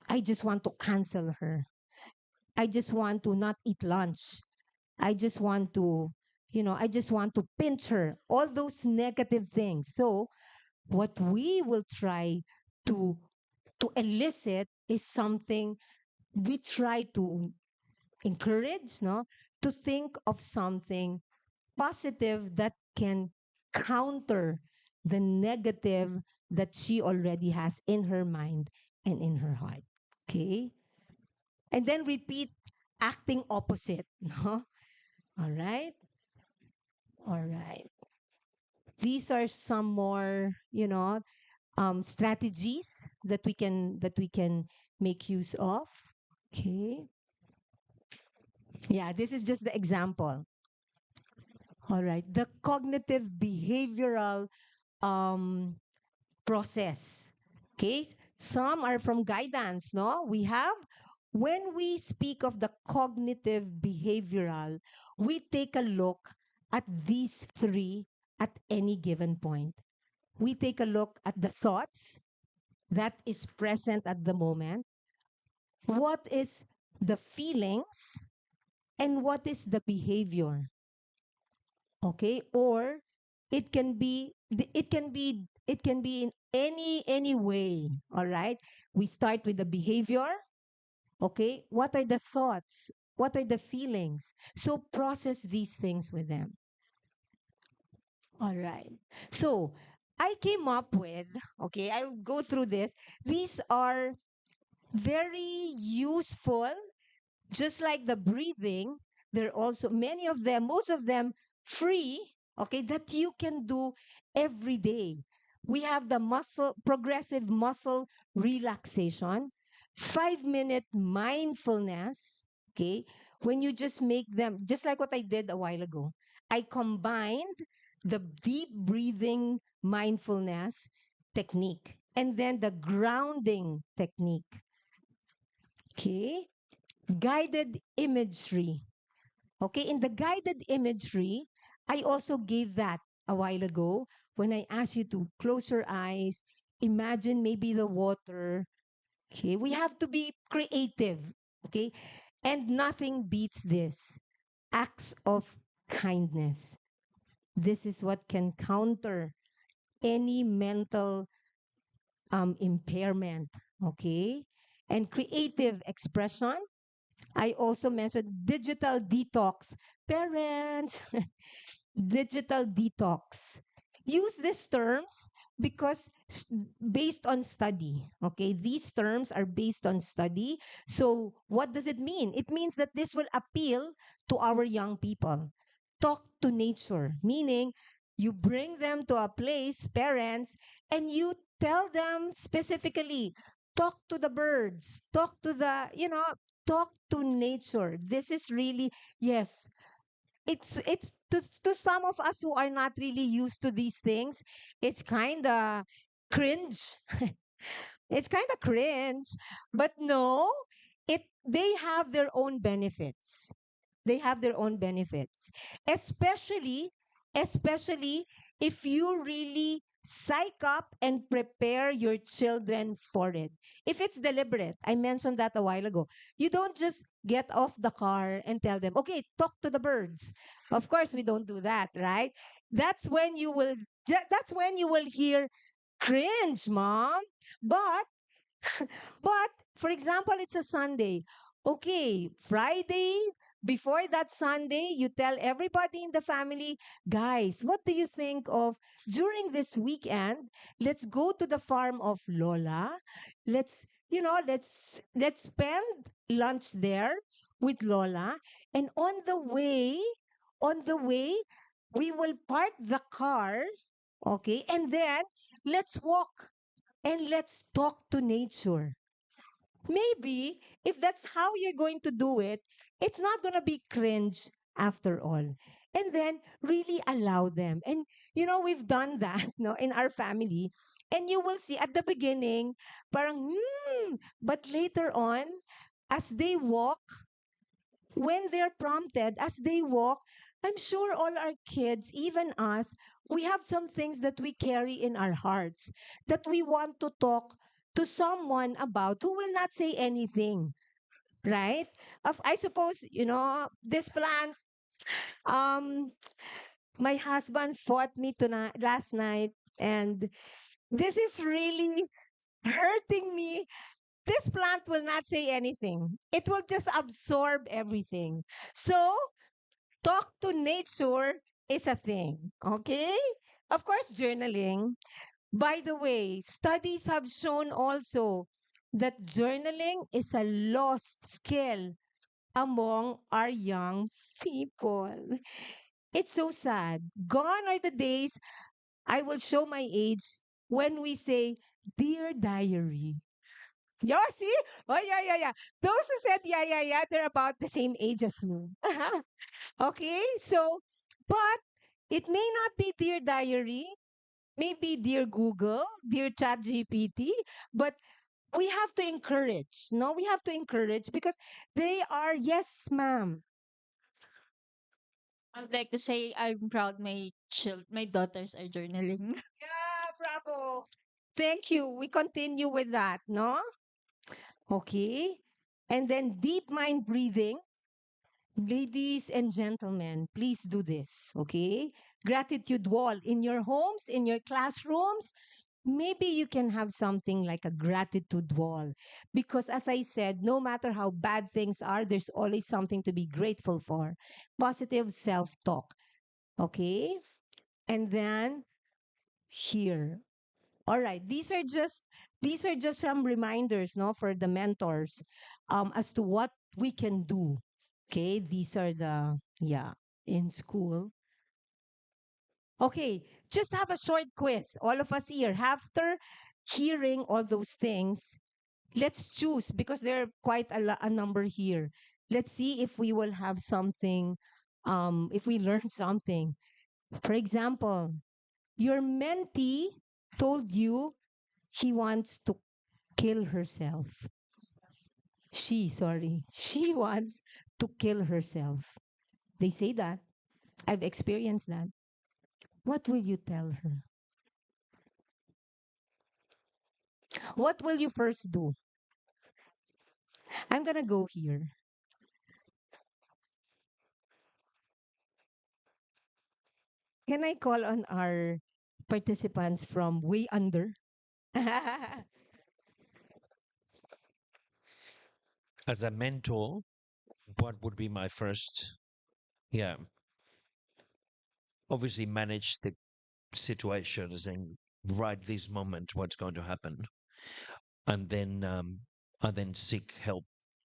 I just want to cancel her. I just want to not eat lunch. I just want to, I just want to pinch her. All those negative things. So what we will try to to elicit is something we try to encourage, no? To think of something positive that can counter the negative that she already has in her mind and in her heart. Okay? And then repeat acting opposite. No? All right? All right. These are some more, strategies that we can make use of. Okay. Yeah, this is just the example. All right. The cognitive behavioral um process. Okay? Some are from guidance, no? We have, when we speak of the cognitive behavioral, we take a look at these three at any given point. We take a look at the thoughts that is present at the moment, what is the feelings, and what is the behavior. Okay? Or it can be in any way. All right, we start with the behavior. Okay, what are the thoughts, what are the feelings, so process these things with them. All right, so I came up with, okay, I'll go through this. These are very useful. Just like the breathing, there are also many of them, most of them free, okay, that you can do every day. We have the progressive muscle relaxation, 5-minute mindfulness, okay, when you just make them, just like what I did a while ago. I combined the deep breathing mindfulness technique and then the grounding technique, okay, guided imagery. Okay, in the guided imagery, I also gave that a while ago when I ask you to close your eyes, imagine maybe the water. Okay, we have to be creative. Okay, and nothing beats this acts of kindness. This is what can counter any mental impairment. Okay, and creative expression. I also mentioned digital detox. Parents, digital detox. Use these terms because based on study, okay? These terms are based on study. So, what does it mean? It means that this will appeal to our young people. Talk to nature, meaning you bring them to a place, parents, and you tell them specifically, talk to the birds, talk to the, talk to nature. This is really, yes, it's to some of us who are not really used to these things, it's kind of cringe. It's kind of cringe, but no, it they have their own benefits. They have their own benefits, especially especially if you really psych up and prepare your children for it. If it's deliberate, I mentioned that a while ago. You don't just get off the car and tell them, okay, talk to the birds. Of course, we don't do that, right? That's when you will that's when you will hear cringe, mom. But but for example, it's a Sunday. Okay, Friday, before that Sunday, you tell everybody in the family, guys, what do you think of during this weekend? Let's go to the farm of Lola. Let's spend lunch there with Lola. And on the way, we will park the car, okay? And then let's walk and let's talk to nature. Maybe if that's how you're going to do it, it's not going to be cringe after all. And then really allow them. And we've done that no in our family. And you will see at the beginning, parang but later on, as they walk, when they're prompted, as they walk, I'm sure all our kids, even us, we have some things that we carry in our hearts that we want to talk to someone about who will not say anything, right? I suppose, this plant, um, my husband fought me tonight, last night, and this is really hurting me. This plant will not say anything. It will just absorb everything. So, talk to nature is a thing. Okay? Of course, journaling. By the way, studies have shown also that journaling is a lost skill among our young people. It's so sad. Gone are the days, I will show my age, when we say, Dear Diary. Yeah, see? Oh, yeah, yeah, yeah. Those who said, yeah, yeah, yeah, they're about the same age as me. Okay, so, but it may not be Dear Diary, maybe Dear Google, Dear ChatGPT, but we have to encourage. No, we have to encourage because they are, yes, ma'am. I'd like to say I'm proud my daughters are journaling. Yeah, bravo. Thank you. We continue with that, no? Okay. And then deep mind breathing. Ladies and gentlemen, please do this, okay? Gratitude wall in your homes, in your classrooms. Maybe you can have something like a gratitude wall. Because as I said, no matter how bad things are, there's always something to be grateful for. Positive self talk, okay? And then here. All right, these are just some reminders, no, for the mentors, as to what we can do. Okay, these are the yeah in school. Okay, just have a short quiz. All of us here, after hearing all those things, let's choose because there are quite a number here. Let's see if we will have something, if we learn something. For example, your mentee told you he wants to kill herself. She wants to kill herself. They say that. I've experienced that. What will you tell her? What will you first do? I'm gonna go here. Can I call on our participants from way under? As a mentor, what would be my first? Yeah, obviously manage the situations and right this moment what's going to happen, and then seek help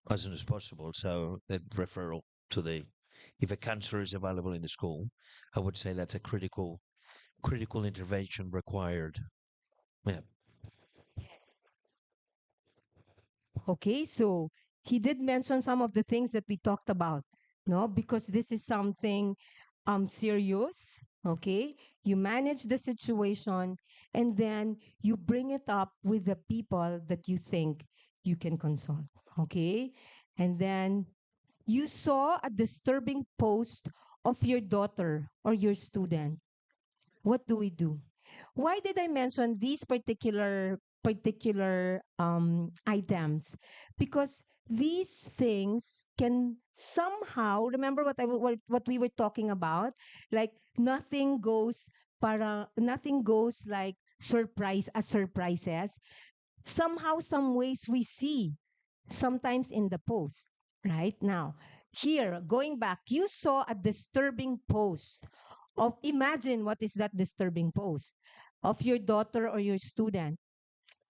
as soon as possible. So that referral to the if a counselor is available in the school, I would say that's a critical intervention required. Yeah. Okay, so he did mention some of the things that we talked about, no? Because this is something serious, okay? You manage the situation and then you bring it up with the people that you think you can consult, okay? And then you saw a disturbing post of your daughter or your student. What do we do? Why did I mention these particular items? Because these things can somehow remember what we were talking about, like nothing goes like surprise as surprises. Somehow, some ways we see sometimes in the post. Right now, here going back, you saw a disturbing post of imagine what is that disturbing post of your daughter or your student.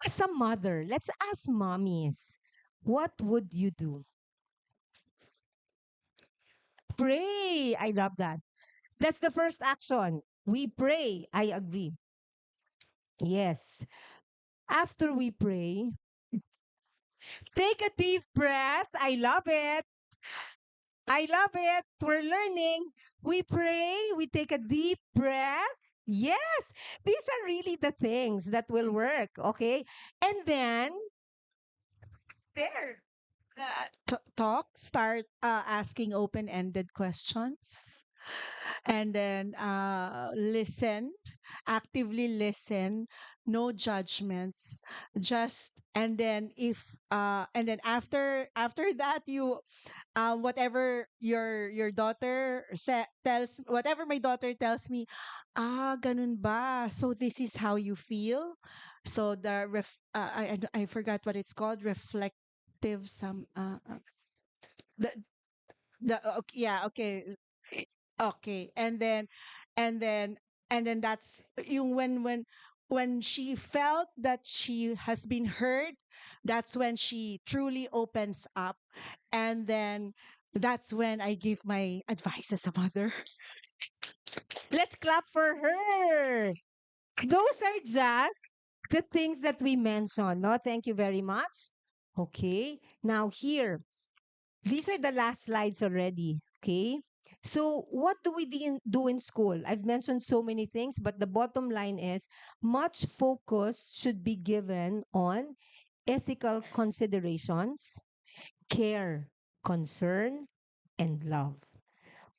As a mother, let's ask mommies, what would you do? Pray. I love that. That's the first action. We pray. I agree. Yes. After we pray, take a deep breath. I love it. I love it. We're learning. We pray, we take a deep breath. Yes, these are really the things that will work. Okay. And then, there. Talk, start asking open-ended questions, and then listen, actively listen, no judgments, just and then if and then after that you whatever your daughter tells whatever my daughter tells me, ganun ba, so this is how you feel. So I forgot what it's called, reflective some the okay, yeah, okay. Okay, and then and then that's yung when she felt that she has been heard, that's when she truly opens up, and then that's when I give my advice as a mother. Let's clap for her. Those are just the things that we mentioned. No, thank you very much. Okay. Now here, these are the last slides already. Okay. So what do we do in school? I've mentioned so many things, but the bottom line is much focus should be given on ethical considerations, care, concern, and love.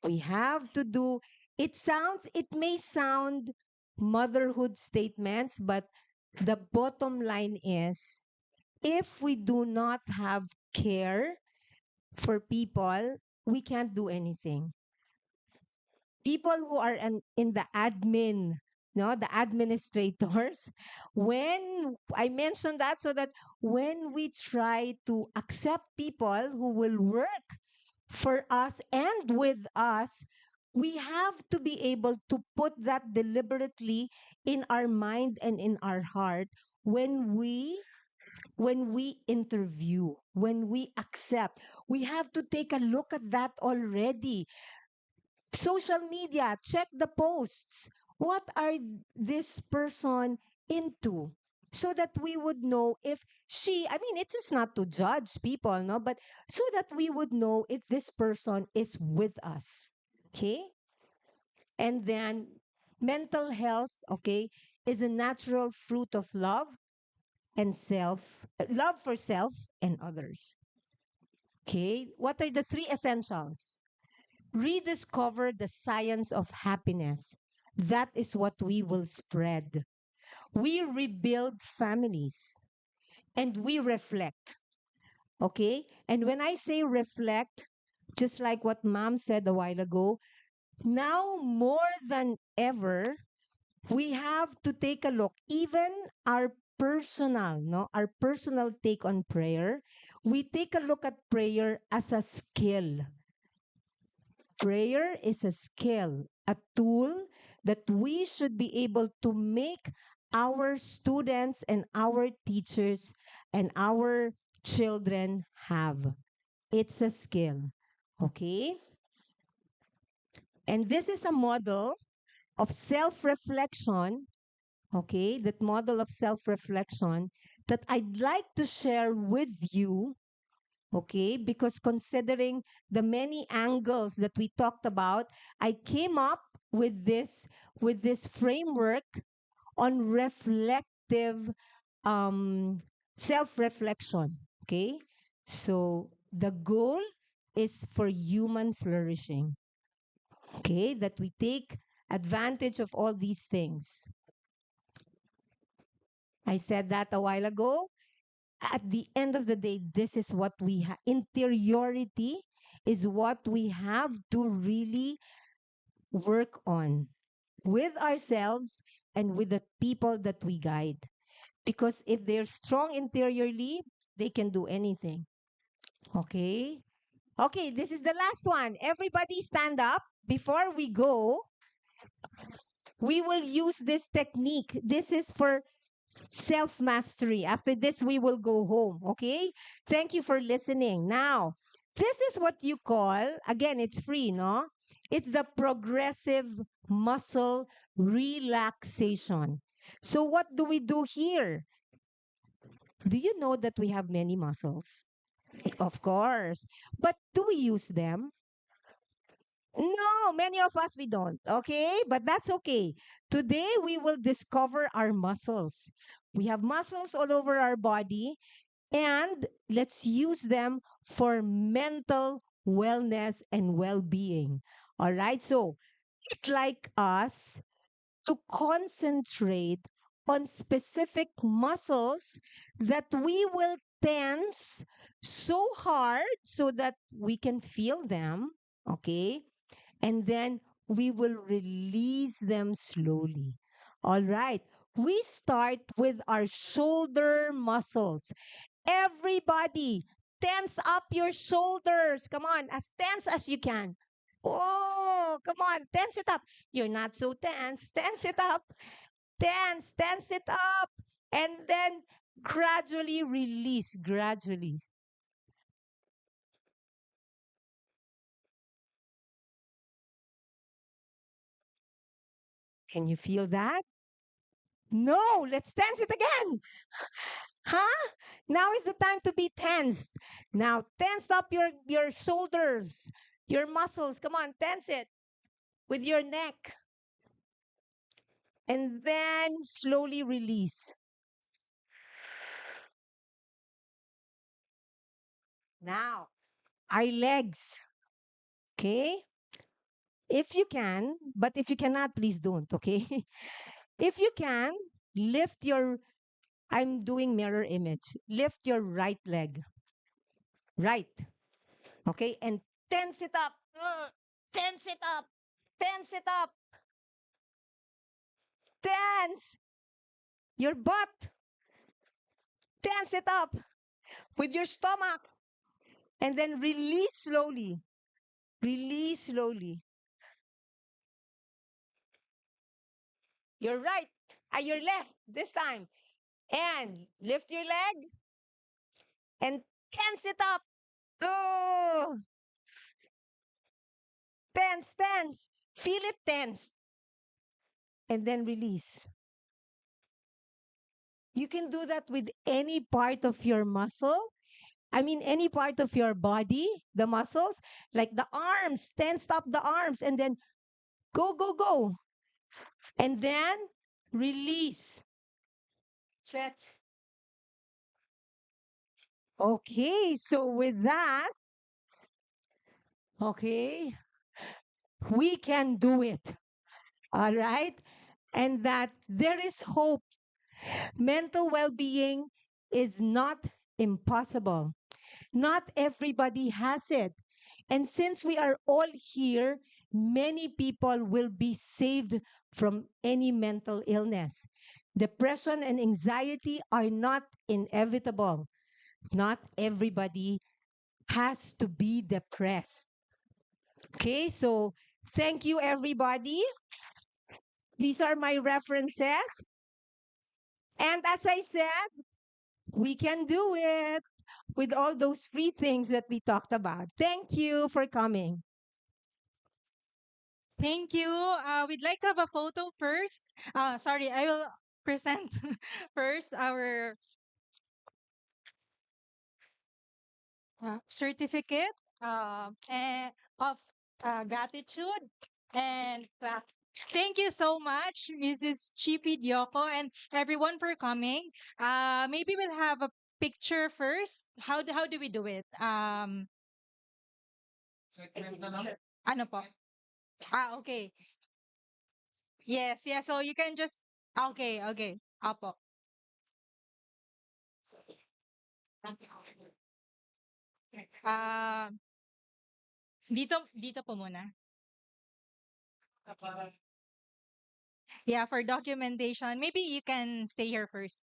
We have to do it may sound motherhood statements, but the bottom line is if we do not have care for people, we can't do anything. People who are in the admin, no, the administrators, when I mentioned that, so that when we try to accept people who will work for us and with us, we have to be able to put that deliberately in our mind and in our heart when we interview, when we accept. We have to take a look at that already. Social media, check the posts. What are this person into? So that we would know if I mean, it is not to judge people, no, but so that we would know if this person is with us. Okay? And then mental health, okay, is a natural fruit of love for self and others. Okay? What are the three essentials? Rediscover the science of happiness. That is what we will spread. We rebuild families. and we reflect. Okay? And when I say reflect, just like what mom said a while ago, now more than ever, we have to take a look. Even our personal, no, our personal take on prayer, we take a look at prayer as a skill. Prayer is a skill, a tool that we should be able to make our students and our teachers and our children have. It's a skill. Okay? And this is a model of self reflection. Okay? That model of self reflection that I'd like to share with you. Okay? Because considering the many angles that we talked about, I came up with this framework on reflective um, self-reflection. Okay, so the goal is for human flourishing. Okay, that we take advantage of all these things. I said that a while ago. At the end of the day, this is what we have. Interiority is what we have to really work on with ourselves and with the people that we guide. Because if they're strong interiorly, they can do anything. Okay? Okay, this is the last one. Everybody stand up. Before we go, we will use this technique. This is for self mastery. After this, we will go home. Okay? Thank you for listening. Now, this is what you call, again, it's free, no? It's the progressive muscle relaxation. So, what do we do here? Do you know that we have many muscles? Of course. But do we use them? No, many of us we don't. Okay, but that's okay. Today we will discover our muscles. We have muscles all over our body, and let's use them for mental wellness and well being. All right, so it's like us to concentrate on specific muscles that we will tense so hard so that we can feel them, okay? And then we will release them slowly. All right. We start with our shoulder muscles. Everybody, tense up your shoulders. Come on, as tense as you can. Oh, come on, tense it up. You're not so tense. Tense it up. Tense it up. And then gradually release, gradually. Can you feel that? No, let's tense it again. Huh? Now is the time to be tensed. Now tense up your shoulders, your muscles. Come on, tense it with your neck. And then slowly release. Now, our legs. Okay? If you can, but if you cannot, please don't, okay? If you can, lift your, I'm doing mirror image. Lift your right leg. Right. Okay? And tense it up. Tense it up. Tense it up. Tense your butt. Tense it up with your stomach. And then release slowly. Release slowly. Your right, your left this time. And lift your leg and tense it up. Oh, tense. Feel it tense. And then release. You can do that with any part of your muscle. I mean, any part of your body, the muscles, like the arms, tense up the arms, and then go. And then release. Stretch. Okay, so with that, okay, we can do it. All right? And that there is hope. Mental well being is not impossible. Not everybody has it. And since we are all here, many people will be saved from any mental illness. Depression and anxiety are not inevitable. Not everybody has to be depressed. Okay, so thank you, everybody. These are my references. And as I said, we can do it with all those free things that we talked about. Thank you for coming. Thank you. We'd like to have a photo first. Sorry, I will present first our certificate of gratitude. And thank you so much, Mrs. Chippy Dioko, and everyone for coming. Maybe we'll have a picture first. How do we do it? Ano po? Okay. Yes, yeah. So you can just okay, okay. Apo. Ah, dito po muna. Yeah, for documentation. Maybe you can stay here first.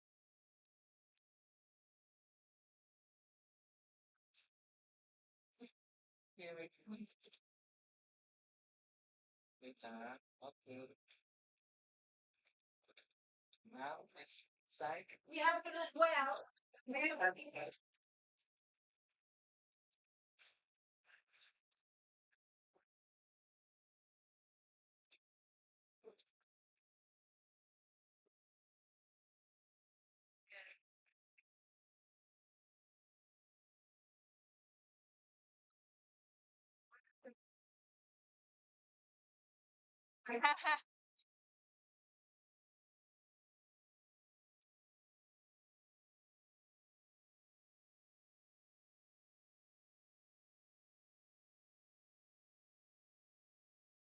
We have to well.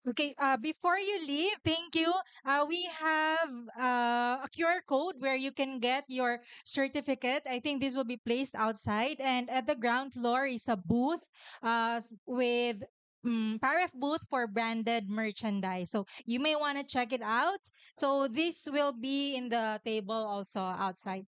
Okay, before you leave, thank you. We have a QR code where you can get your certificate. I think this will be placed outside. And at the ground floor is a booth with Paref booth for branded merchandise. So you may want to check it out. So this will be in the table also outside.